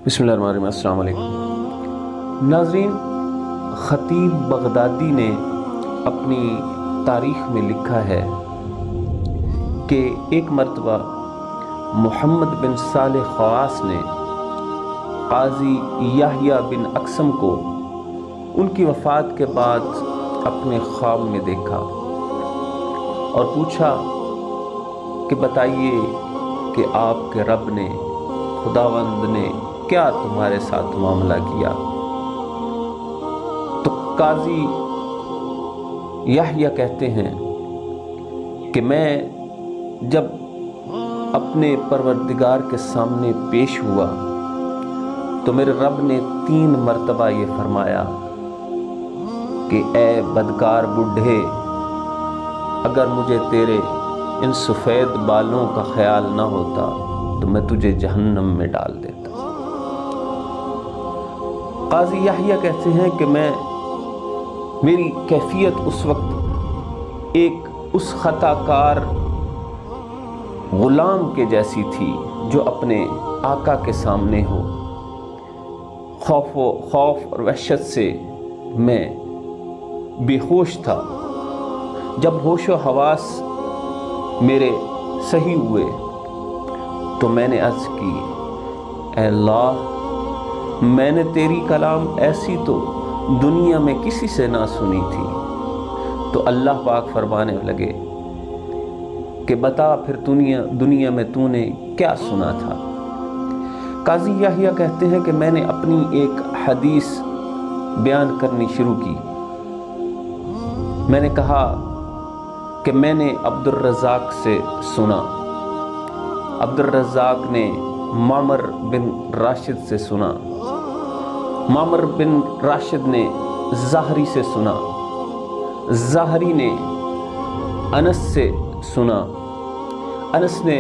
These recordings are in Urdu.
بسم اللہ الرحمن الرحیم۔ السلام علیکم ناظرین، خطیب بغدادی نے اپنی تاریخ میں لکھا ہے کہ ایک مرتبہ محمد بن صالح خواص نے قاضی یحییٰ بن اقسم کو ان کی وفات کے بعد اپنے خواب میں دیکھا اور پوچھا کہ بتائیے کہ آپ کے رب نے، خداوند نے کیا تمہارے ساتھ معاملہ کیا؟ تو قاضی یحییٰ کہتے ہیں کہ میں جب اپنے پروردگار کے سامنے پیش ہوا تو میرے رب نے 3 مرتبہ یہ فرمایا کہ اے بدکار بڈھے، اگر مجھے تیرے ان سفید بالوں کا خیال نہ ہوتا تو میں تجھے جہنم میں ڈال دیتا۔ قاضی یحییٰ کہتے ہیں کہ میری کیفیت اس وقت ایک اس خطا کار غلام کے جیسی تھی جو اپنے آقا کے سامنے ہو۔ خوف اور وحشت سے میں بے ہوش تھا۔ جب ہوش و حواس میرے صحیح ہوئے تو میں نے عرض کی، اے اللہ، میں نے تیری کلام ایسی تو دنیا میں کسی سے نہ سنی تھی۔ تو اللہ پاک فرمانے لگے کہ بتا پھر دنیا میں تو نے کیا سنا تھا؟ قاضی یحییٰ کہتے ہیں کہ میں نے اپنی ایک حدیث بیان کرنی شروع کی۔ میں نے کہا کہ میں نے عبد الرزاق سے سنا، عبد الرزاق نے معمر بن راشد سے سنا، معمر بن راشد نے زہری سے سنا، زہری نے انس سے سنا، انس نے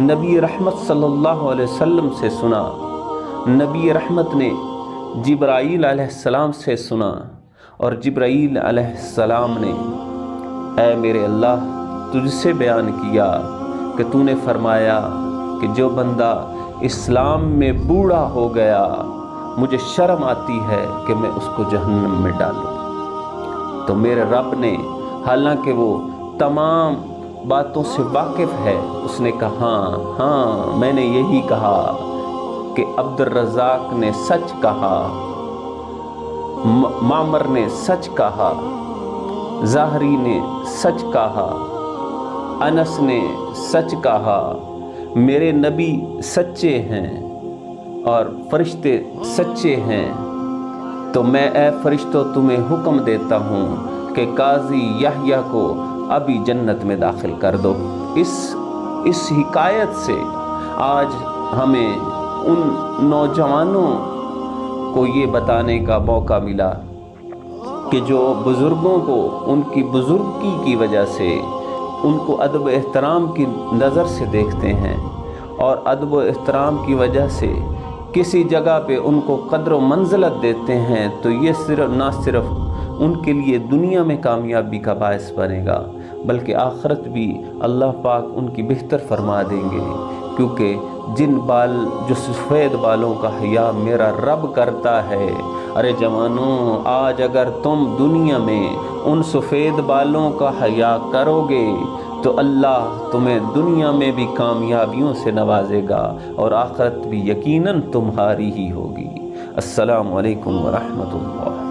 نبی رحمت صلی اللہ علیہ وسلم سے سنا، نبی رحمت نے جبرائیل علیہ السلام سے سنا، اور جبرائیل علیہ السلام نے اے میرے اللہ تجھ سے بیان کیا کہ تو نے فرمایا کہ جو بندہ اسلام میں بوڑھا ہو گیا مجھے شرم آتی ہے کہ میں اس کو جہنم میں ڈالوں۔ تو میرے رب نے، حالانکہ وہ تمام باتوں سے واقف ہے، اس نے کہا ہاں میں نے یہی کہا کہ عبد الرزاق نے سچ کہا، معمر نے سچ کہا، زہری نے سچ کہا، انس نے سچ کہا، میرے نبی سچے ہیں اور فرشتے سچے ہیں۔ تو میں اے فرشتوں تمہیں حکم دیتا ہوں کہ قاضی یحییٰ کو ابھی جنت میں داخل کر دو۔ اس حکایت سے آج ہمیں ان نوجوانوں کو یہ بتانے کا موقع ملا کہ جو بزرگوں کو ان کی بزرگی کی وجہ سے ان کو ادب و احترام کی نظر سے دیکھتے ہیں، اور ادب و احترام کی وجہ سے کسی جگہ پہ ان کو قدر و منزلت دیتے ہیں، تو یہ نہ صرف ان کے لیے دنیا میں کامیابی کا باعث بنے گا بلکہ آخرت بھی اللہ پاک ان کی بہتر فرما دیں گے، کیونکہ جو سفید بالوں کا حیا میرا رب کرتا ہے۔ ارے جوانوں، آج اگر تم دنیا میں ان سفید بالوں کا حیا کرو گے تو اللہ تمہیں دنیا میں بھی کامیابیوں سے نوازے گا اور آخرت بھی یقیناً تمہاری ہی ہوگی۔ السلام علیکم ورحمۃ اللہ۔